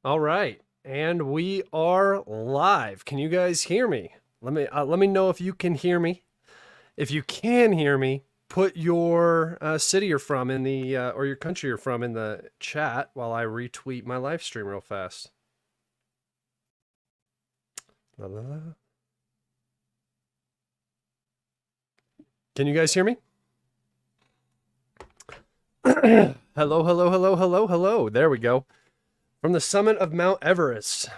All right, and we are live. Can you guys hear me? Let me know if you can hear me. If you can hear me, put your city you're from in the or your country you're from in the chat while I retweet my live stream real fast. La, la, la. Can you guys hear me? Hello, hello, hello, hello, hello. There we go. From the summit of Mount Everest.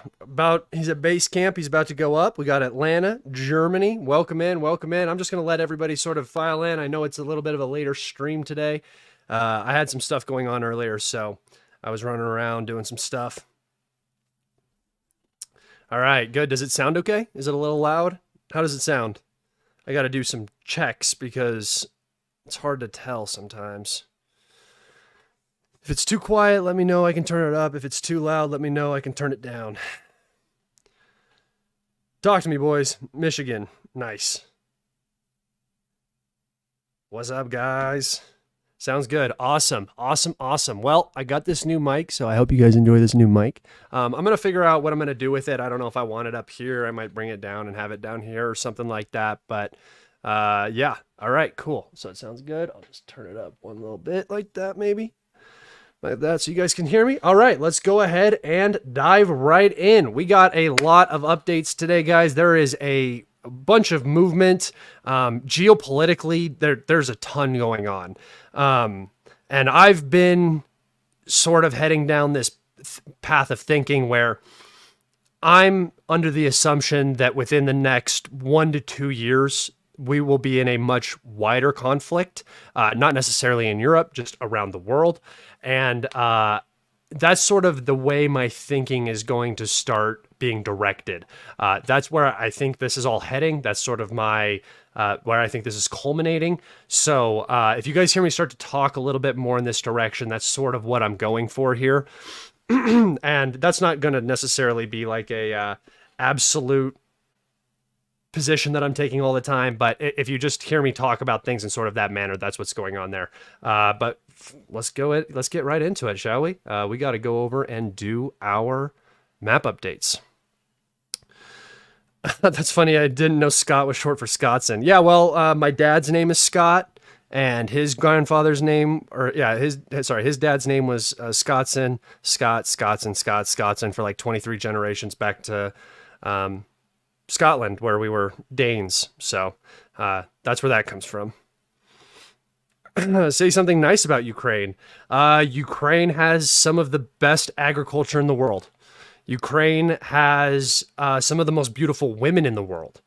He's at base camp. He's about to go up. We got Atlanta, Germany. Welcome in, welcome in. I'm just going to let everybody sort of file in. I know it's a little bit of a later stream today. I had some stuff going on earlier, so I was running around doing some stuff. All right, good. Does it sound okay? Is it a little loud? How does it sound? I got to do some checks because it's hard to tell sometimes. If it's too quiet, let me know. I can turn it up. If it's too loud, let me know. I can turn it down. Talk to me, boys. Michigan. Nice. What's up, guys? Sounds good. Awesome. Awesome. Awesome. Well, I got this new mic, so I hope you guys enjoy this new mic. I'm going to figure out what I'm going to do with it. I don't know if I want it up here. I might bring it down and have it down here or something like that. But yeah. All right, cool. So it sounds good. I'll just turn it up one little bit like that, maybe. Like that, so you guys can hear me. All right, let's go ahead and dive right in. We got a lot of updates today, guys. There is a bunch of movement. Geopolitically, there's a ton going on. And I've been sort of heading down this path of thinking where I'm under the assumption that within the next 1 to 2 years, we will be in a much wider conflict, not necessarily in Europe, just around the world. And that's sort of the way my thinking is going to start being directed. That's where I think this is all heading. That's sort of my where I think this is culminating. So if you guys hear me start to talk a little bit more in this direction, that's sort of what I'm going for here. And that's not going to necessarily be like a absolute position that I'm taking all the time, but if you just hear me talk about things in sort of that manner, that's what's going on there. But let's get right into it, shall we? We got to go over and do our map updates. That's funny. I didn't know Scott was short for Scottson. Yeah, well, my dad's name is Scott, and his grandfather's name, his dad's name was Scottson, Scottson for like 23 generations back to Scotland, where we were Danes. So that's where that comes from. Say something nice about Ukraine. Ukraine has some of the best agriculture in the world. Ukraine has some of the most beautiful women in the world.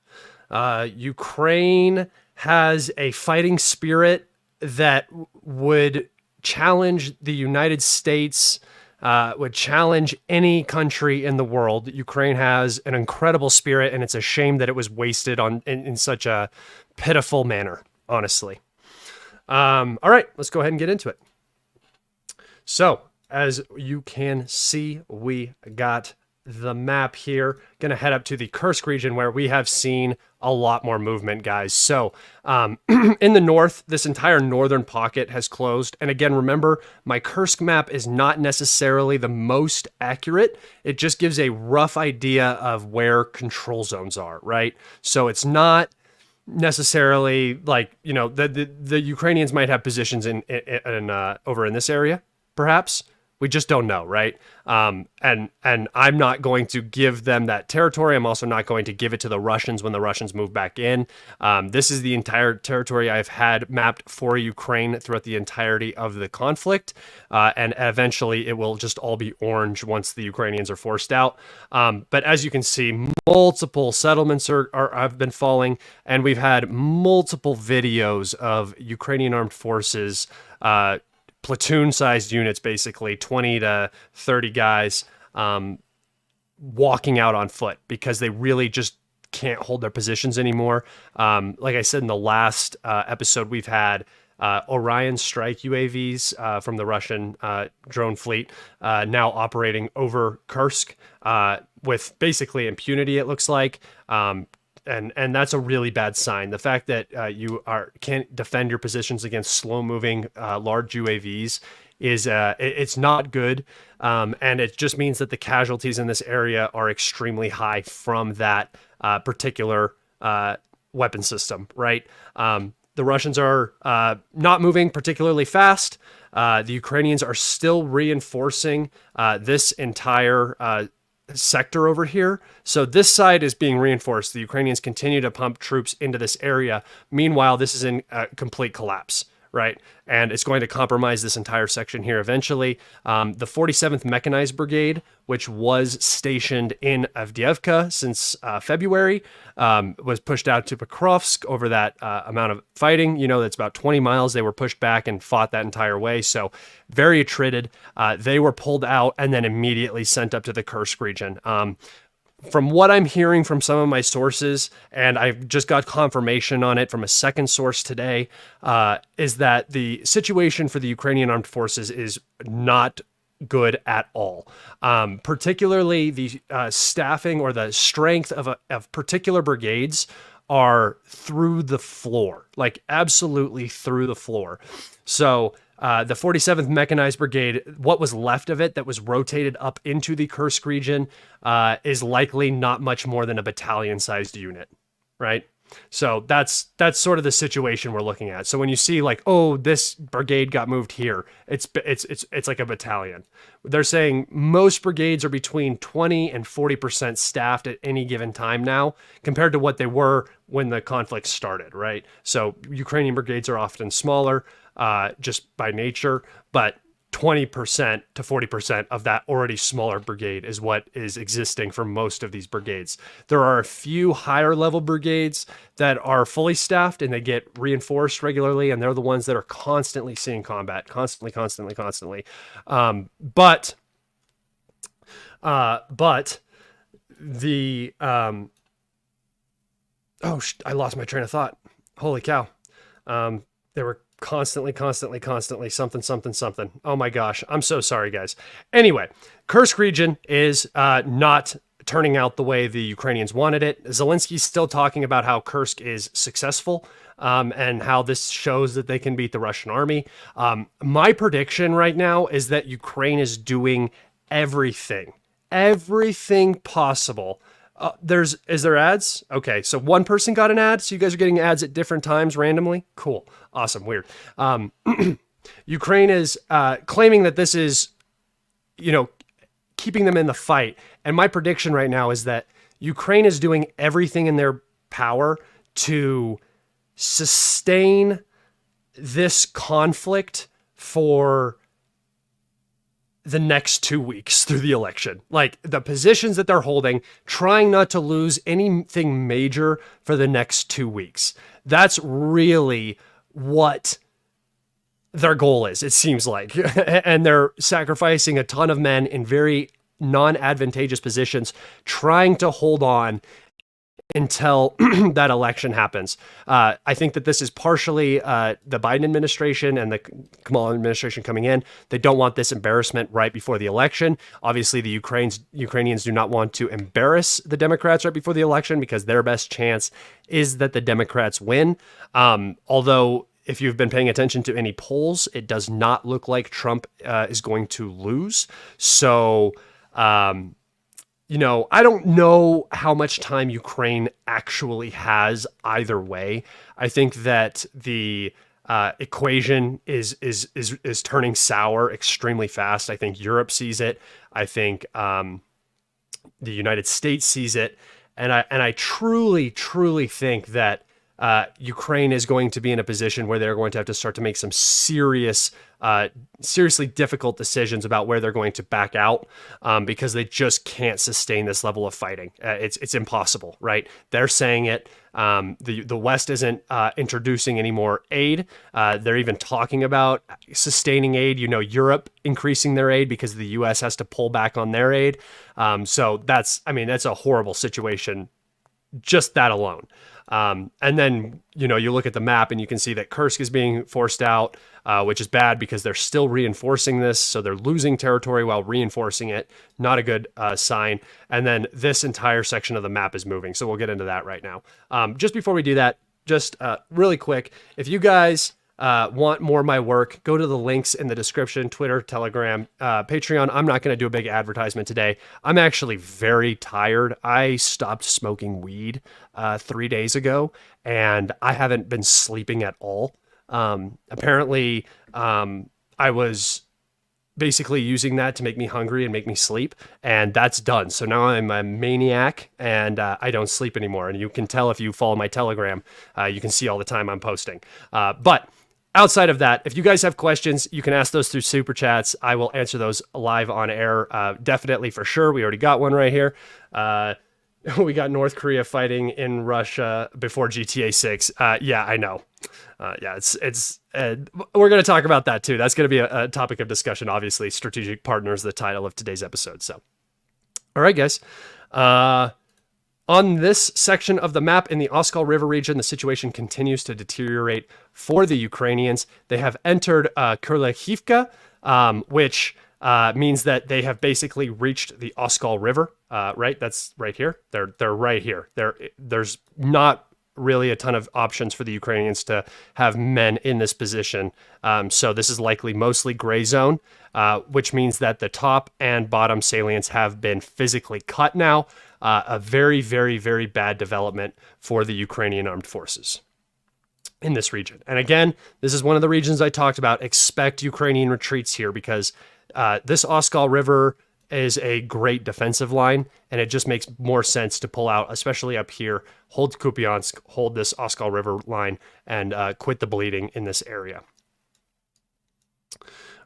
Ukraine has a fighting spirit that would challenge the United States, would challenge any country in the world. Ukraine has an incredible spirit, and it's a shame that it was wasted in such a pitiful manner, honestly. All right, let's go ahead and get into it. So, as you can see, we got the map here. Gonna head up to the Kursk region where we have seen a lot more movement, guys. So in the north, this entire northern pocket has closed. And again, remember, my Kursk map is not necessarily the most accurate. It just gives a rough idea of where control zones are, right? So it's not necessarily like, you know, the Ukrainians might have positions in over in this area, perhaps. We just don't know, right? And I'm not going to give them that territory. I'm also not going to give it to the Russians when the Russians move back in. This is the entire territory I've had mapped for Ukraine throughout the entirety of the conflict. And eventually it will just all be orange once the Ukrainians are forced out. But as you can see, multiple settlements have been falling, and we've had multiple videos of Ukrainian armed forces platoon-sized units, basically 20 to 30 guys, walking out on foot because they really just can't hold their positions anymore. Like I said in the last episode, we've had Orion strike UAVs from the Russian drone fleet now operating over Kursk with basically impunity, it looks like. And that's a really bad sign. The fact that you can't defend your positions against slow-moving large UAVs it's not good. And it just means that the casualties in this area are extremely high from that particular weapon system, right? The Russians are not moving particularly fast. The Ukrainians are still reinforcing this entire sector over here. So this side is being reinforced. The Ukrainians continue to pump troops into this area. Meanwhile, this is in complete collapse, right? And it's going to compromise this entire section here eventually. The 47th Mechanized Brigade, which was stationed in Avdiivka since February, was pushed out to Pokrovsk over that amount of fighting. You know, that's about 20 miles. They were pushed back and fought that entire way. So very attrited. They were pulled out and then immediately sent up to the Kursk region. From what I'm hearing from some of my sources, and I've just got confirmation on it from a second source today, is that the situation for the Ukrainian armed forces is not good at all. Particularly the staffing or the strength of particular brigades are through the floor, like absolutely through the floor. So the 47th Mechanized Brigade, what was left of it that was rotated up into the Kursk region, is likely not much more than a battalion-sized unit, right? So that's sort of the situation we're looking at. So when you see like, oh, this brigade got moved here, it's like a battalion. They're saying most brigades are between 20 and 40% staffed at any given time now, compared to what they were when the conflict started, right? So Ukrainian brigades are often smaller, just by nature, but 20% to 40% of that already smaller brigade is what is existing for most of these brigades. There are a few higher level brigades that are fully staffed and they get reinforced regularly, and they're the ones that are constantly seeing combat, constantly. But the I lost my train of thought. Holy cow. They were constantly something. Oh my gosh. I'm so sorry, guys. Anyway, Kursk region is not turning out the way the Ukrainians wanted it. Zelensky's still talking about how Kursk is successful, and how this shows that they can beat the Russian army. My prediction right now is that Ukraine is doing everything possible. Is there ads? Okay, so one person got an ad, so you guys are getting ads at different times randomly? Cool, awesome, weird. Ukraine is claiming that this is, keeping them in the fight. And my prediction right now is that Ukraine is doing everything in their power to sustain this conflict for the next 2 weeks through the election. Like the positions that they're holding, trying not to lose anything major for the next 2 weeks. That's really what their goal is, it seems like. And they're sacrificing a ton of men in very non-advantageous positions, trying to hold on until that election happens. I think that this is partially the Biden administration and the Kamala administration coming in. They don't want this embarrassment right before the election. Obviously, the Ukrainians do not want to embarrass the Democrats right before the election because their best chance is that the Democrats win. Although, if you've been paying attention to any polls, it does not look like Trump is going to lose. So, I don't know how much time Ukraine actually has either way. I think that the equation is turning sour extremely fast. I think Europe sees it. I think the United States sees it, and I truly think that Ukraine is going to be in a position where they're going to have to start to make some seriously difficult decisions about where they're going to back out, because they just can't sustain this level of fighting. It's impossible, right? They're saying it. The West isn't introducing any more aid. They're even talking about sustaining aid. Europe increasing their aid because the U.S. has to pull back on their aid. So that's a horrible situation, just that alone. And then, you look at the map and you can see that Kursk is being forced out, which is bad because they're still reinforcing this. So they're losing territory while reinforcing it. Not a good sign. And then this entire section of the map is moving. So we'll get into that right now. Just before we do that, just really quick, if you guys want more of my work, go to the links in the description, Twitter, Telegram, Patreon. I'm not going to do a big advertisement today. I'm actually very tired. I stopped smoking weed 3 days ago, and I haven't been sleeping at all. Apparently, I was basically using that to make me hungry and make me sleep, and that's done. So now I'm a maniac, and I don't sleep anymore. And you can tell if you follow my Telegram, you can see all the time I'm posting. But outside of that, if you guys have questions, you can ask those through Super Chats. I will answer those live on air, definitely, for sure. We already got one right here. We got North Korea fighting in Russia before GTA 6. Yeah, I know. Yeah, we're going to talk about that too. That's going to be a topic of discussion. Obviously, strategic partners, the title of today's episode. So, all right, guys. On this section of the map in the Oskal River region, the situation continues to deteriorate for the Ukrainians. They have entered Kursk, which means that they have basically reached the Oskal River. Right, that's right here. They're right here. There's not really a ton of options for the Ukrainians to have men in this position. So this is likely mostly gray zone, which means that the top and bottom salients have been physically cut now. A very, very, very bad development for the Ukrainian armed forces in this region. And again, this is one of the regions I talked about. Expect Ukrainian retreats here because this Oskal River is a great defensive line, and it just makes more sense to pull out, especially up here, hold Kupiansk, hold this Oskal River line, and quit the bleeding in this area.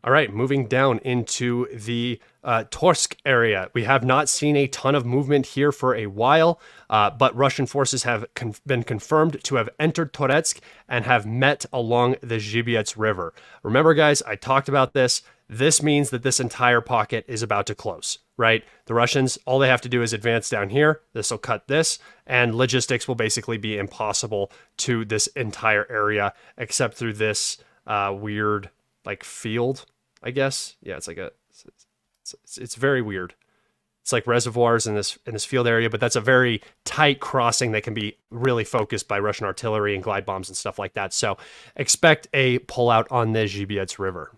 All right, moving down into the Torsk area. We have not seen a ton of movement here for a while, but Russian forces have been confirmed to have entered Toretsk and have met along the Zhibyets River. Remember, guys, I talked about this. This means that this entire pocket is about to close, right? The Russians, all they have to do is advance down here. This will cut this, and logistics will basically be impossible to this entire area, except through this weird, like, field, I guess. Yeah, it's like it's very weird. It's like reservoirs in this field area, but that's a very tight crossing that can be really focused by Russian artillery and glide bombs and stuff like that. So expect a pullout on the Zhibyets River.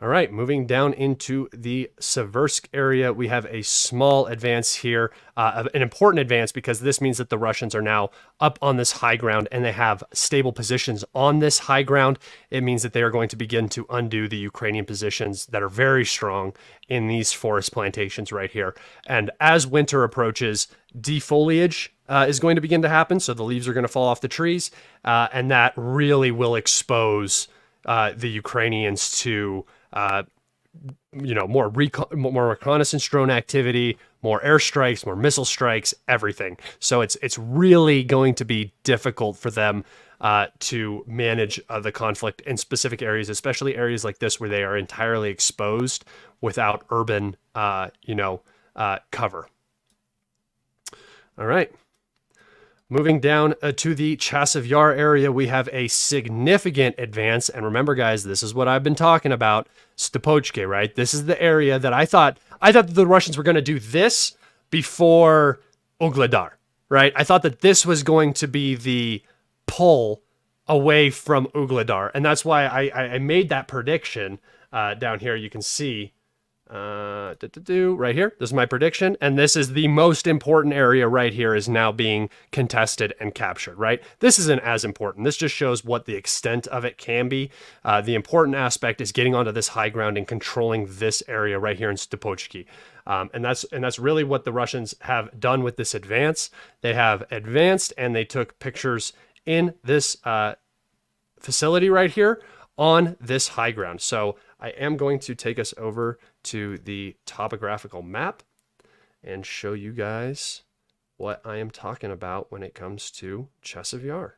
All right, moving down into the Seversk area, we have a small advance here, an important advance because this means that the Russians are now up on this high ground and they have stable positions on this high ground. It means that they are going to begin to undo the Ukrainian positions that are very strong in these forest plantations right here. And as winter approaches, defoliage is going to begin to happen, so the leaves are going to fall off the trees, and that really will expose the Ukrainians to more reconnaissance drone activity, more airstrikes, more missile strikes, everything. So it's really going to be difficult for them to manage the conflict in specific areas, especially areas like this where they are entirely exposed without urban, cover. All right. Moving down to the Chasiv Yar area, we have a significant advance. And remember, guys, this is what I've been talking about. Stopochke, right? This is the area that I thought that the Russians were going to do this before Ugledar, right? I thought that this was going to be the pull away from Ugledar. And that's why I made that prediction down here. You can see right here. This is my prediction. And this is the most important area right here is now being contested and captured, right? This isn't as important. This just shows what the extent of it can be. The important aspect is getting onto this high ground and controlling this area right here in Stopochki. And that's really what the Russians have done with this advance. They have advanced and they took pictures in this facility right here on this high ground. So I am going to take us over to the topographical map and show you guys what I am talking about when it comes to Chasiv Yar.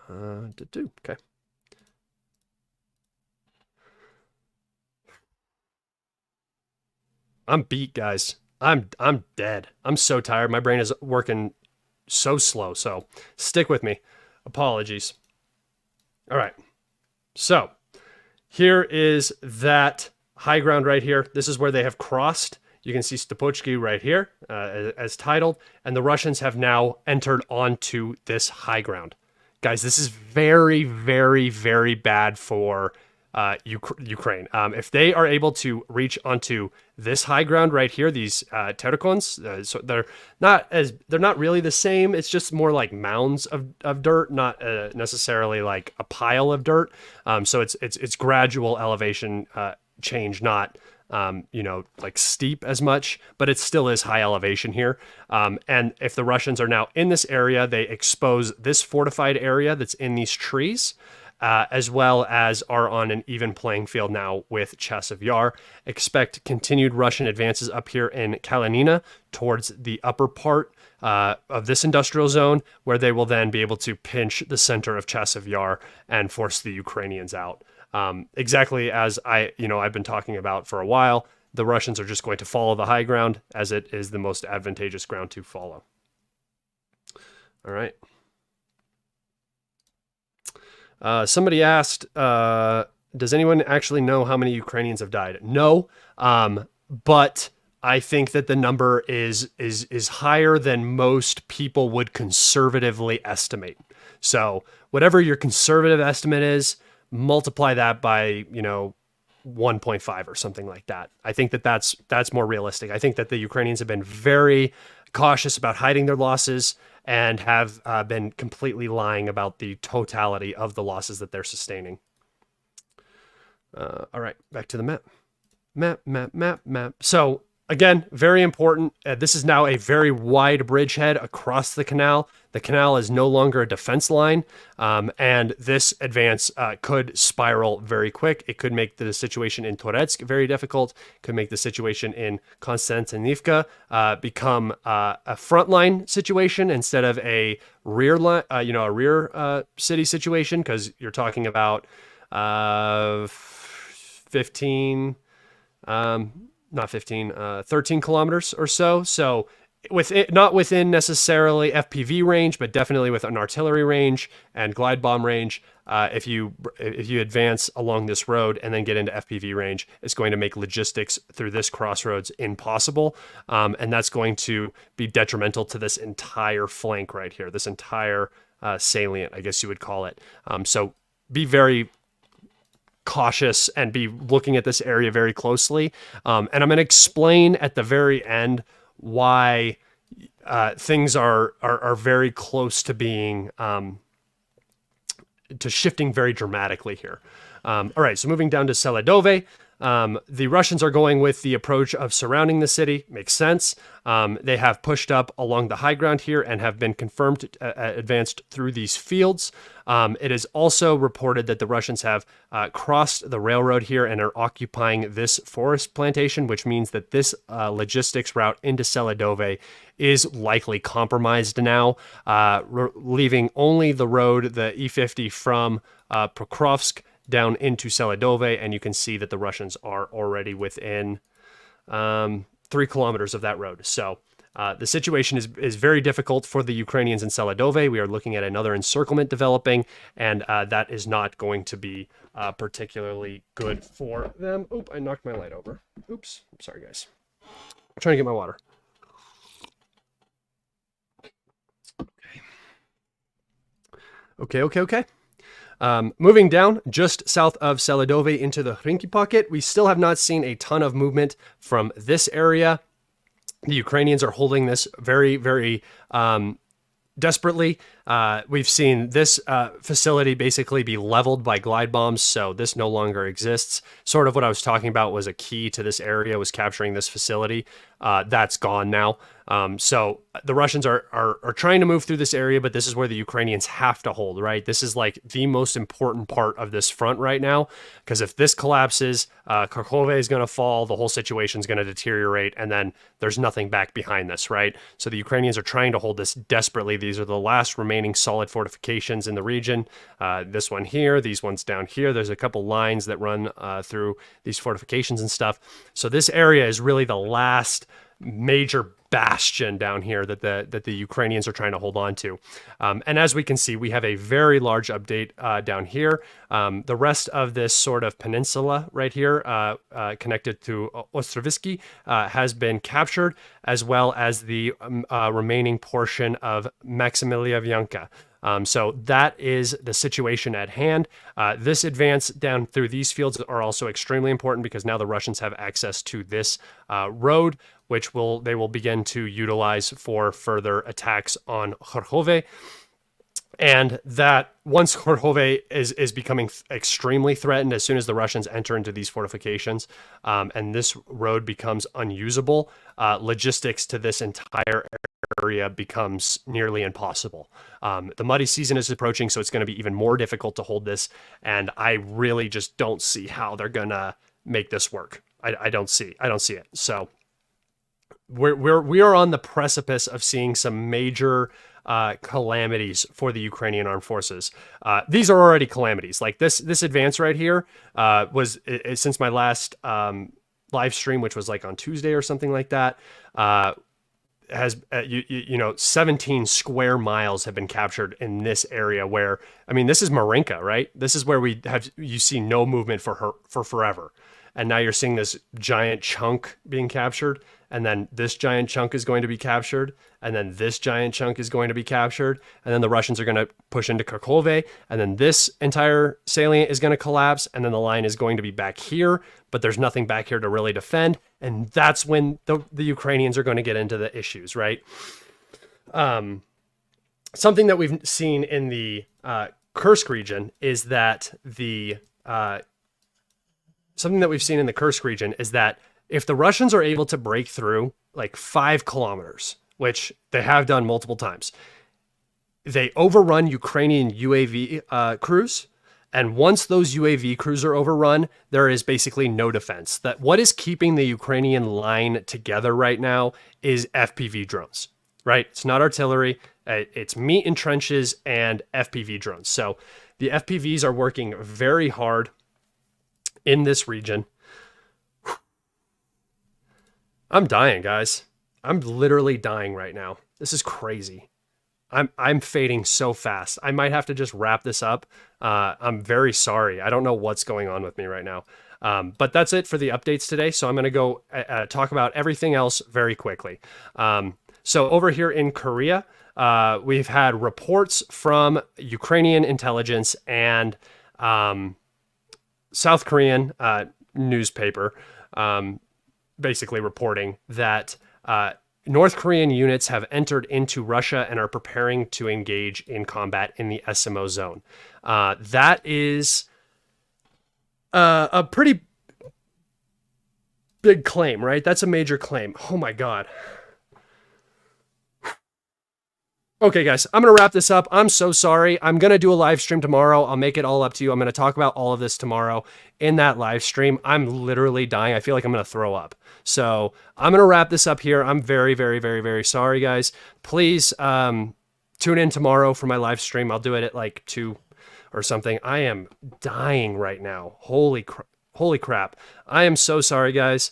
Okay. I'm beat, guys. I'm dead. I'm so tired. My brain is working so slow. So stick with me. Apologies. All right. So here is that high ground right here. This is where they have crossed. you can see Stopochki right here as titled, and the Russians have now entered onto this high ground. Guys, this is very, very, very bad for Ukraine. If they are able to reach onto this high ground right here, these terracons, so they're not really the same. It's just more like mounds of dirt, not necessarily like a pile of dirt. So it's gradual elevation change, not like steep as much, but it still is high elevation here. And if the Russians are now in this area, they expose this fortified area that's in these trees, as well as are on an even playing field now with Chasiv Yar. Expect continued Russian advances up here in Kalinina towards the upper part of this industrial zone, where they will then be able to pinch the center of Chasiv Yar and force the Ukrainians out. Exactly as I've been talking about for a while, the Russians are just going to follow the high ground as it is the most advantageous ground to follow. All right. Somebody asked, does anyone actually know how many Ukrainians have died? No, but I think that the number is higher than most people would conservatively estimate. So whatever your conservative estimate is, multiply that by 1.5 or something like that. I think that that's more realistic. I think that the Ukrainians have been very cautious about hiding their losses and have been completely lying about the totality of the losses that they're sustaining. All right, back to the map. So again, very important. This is now a very wide bridgehead across the canal. The canal is no longer a defense line, and this advance could spiral very quick. It could make the situation in Toretsk very difficult. Could make the situation in Konstantinivka become a frontline situation instead of a rear line, a rear city situation, because you're talking about 13 kilometers or so. So not within necessarily FPV range, but definitely with an artillery range and glide bomb range. If you advance along this road and then get into FPV range, it's going to make logistics through this crossroads impossible. And that's going to be detrimental to this entire flank right here, this entire salient, I guess you would call it. So be very cautious and be looking at this area very closely. And I'm going to explain at the very end why things are very close to being to shifting very dramatically here. All right, so moving down to Seladove. The Russians are going with the approach of surrounding the city. Makes sense. They have pushed up along the high ground here and have been confirmed advanced through these fields. It is also reported that the Russians have crossed the railroad here and are occupying this forest plantation, which means that this logistics route into Seladove is likely compromised now, leaving only the road, the E50 from Pokrovsk down into Seladove, and you can see that the Russians are already within 3 kilometers of that road. So the situation is very difficult for the Ukrainians in Seladove. We are looking at another encirclement developing, and that is not going to be particularly good for them. Oop, I knocked my light over. Oops, sorry guys. I'm trying to get my water. Okay. Moving down just south of Seladove into the Hinky pocket, we still have not seen a ton of movement from this area. The Ukrainians are holding this very, very desperately. We've seen this facility basically be leveled by glide bombs, so this no longer exists. Sort of what I was talking about was a key to this area was capturing this facility. That's gone now. So the Russians are trying to move through this area, but this is where the Ukrainians have to hold, right? This is like the most important part of this front right now, because if this collapses, Kharkov is going to fall, the whole situation is going to deteriorate, and then there's nothing back behind this, right? So the Ukrainians are trying to hold this desperately. These are the last remaining solid fortifications in the region. This one here, these ones down here. There's a couple lines that run through these fortifications and stuff. So this area is really the last major bastion down here that the Ukrainians are trying to hold on to. And as we can see, we have a very large update down here. The rest of this sort of peninsula right here, connected to Ostrovsky, has been captured, as well as the remaining portion of Maximiliavyanka. So that is the situation at hand. This advance down through these fields are also extremely important because now the Russians have access to this road, which they will begin to utilize for further attacks on Kharkov. And that once Kharkov is becoming extremely threatened, as soon as the Russians enter into these fortifications, and this road becomes unusable, logistics to this entire area becomes nearly impossible. The muddy season is approaching, so it's going to be even more difficult to hold this. And I really just don't see how they're going to make this work. I don't see it. So we are on the precipice of seeing some major calamities for the Ukrainian armed forces. These are already calamities. Like this advance right here was since my last live stream, which was like on Tuesday or something like that. Has 17 square miles have been captured in this area where, I mean, this is Marinka, right? This is where you see no movement for forever. And now you're seeing this giant chunk being captured. And then this giant chunk is going to be captured. And then this giant chunk is going to be captured. And then the Russians are going to push into Kharkov. And then this entire salient is going to collapse. And then the line is going to be back here. But there's nothing back here to really defend. And that's when the Ukrainians are going to get into the issues, right? Something that we've seen in the Kursk region is that if the Russians are able to break through like 5 kilometers, which they have done multiple times, they overrun Ukrainian UAV crews. And once those UAV crews are overrun, there is basically no defense. That what is keeping the Ukrainian line together right now is FPV drones, right? It's not artillery. It's meat in trenches and FPV drones. So the FPVs are working very hard in this region. I'm dying, guys. I'm literally dying right now. This is crazy. I'm fading so fast. I might have to just wrap this up. I'm very sorry. I don't know what's going on with me right now. But that's it for the updates today. So I'm going to go talk about everything else very quickly. So over here in Korea, we've had reports from Ukrainian intelligence and South Korean newspaper basically reporting that North Korean units have entered into Russia and are preparing to engage in combat in the SMO zone. That is a pretty big claim, right? That's a major claim. Oh my God. Okay, guys, I'm going to wrap this up. I'm so sorry. I'm going to do a live stream tomorrow. I'll make it all up to you. I'm going to talk about all of this tomorrow in that live stream. I'm literally dying. I feel like I'm going to throw up. So I'm going to wrap this up here. I'm very, very, very, very sorry, guys. Please tune in tomorrow for my live stream. I'll do it at like 2 or something. I am dying right now. Holy crap. I am so sorry, guys.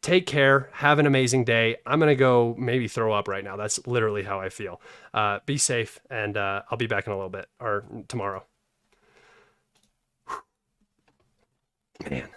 Take care. Have an amazing day. I'm going to go maybe throw up right now. That's literally how I feel. Be safe, and I'll be back in a little bit, or tomorrow. Man.